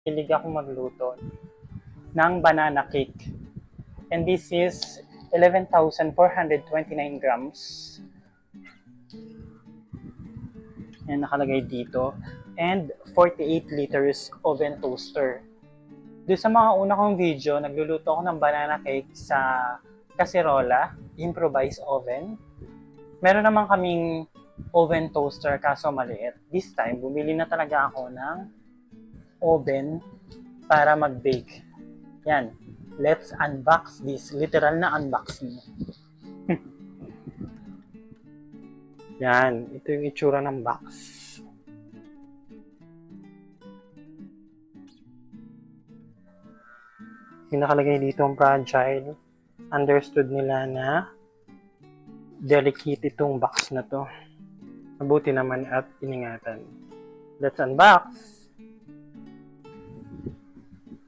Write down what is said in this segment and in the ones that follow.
Hilig ako magluto ng banana cake. And this is 11,429 grams. Yan nakalagay dito. And 48 liters oven toaster. Doon sa mga una kong video, nagluluto ako ng banana cake sa kaserola, improvised oven. Meron naman kaming oven toaster kaso maliit. This time, bumili na talaga ako ng oven para mag-bake. Yan. Let's unbox this. Literal na unboxing. Yan. Ito yung itsura ng box. Yung nakalagay dito ang fragile. Understood nila na delicate itong box na to. Mabuti naman at iningatan. Let's unbox!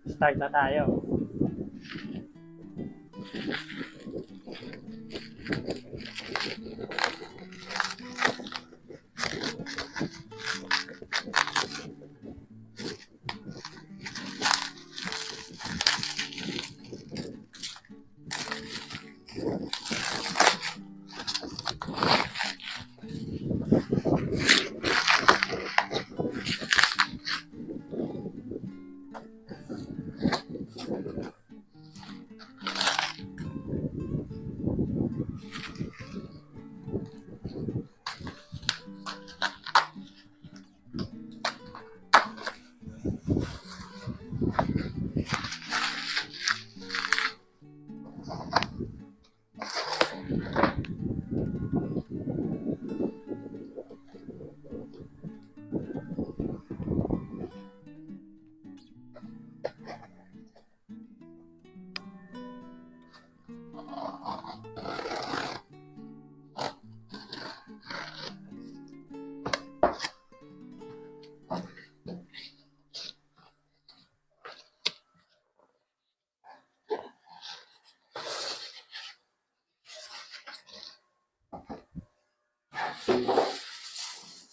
Start na tayo.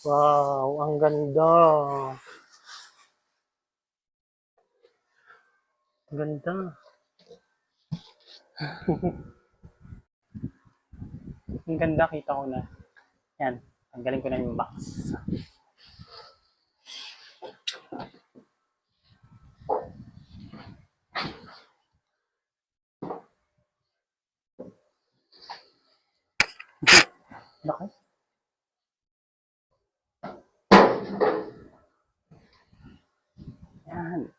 Wow, ang ganda. Ganda. Ang ganda, kita ko na. Yan, tanggalin ko na yung box.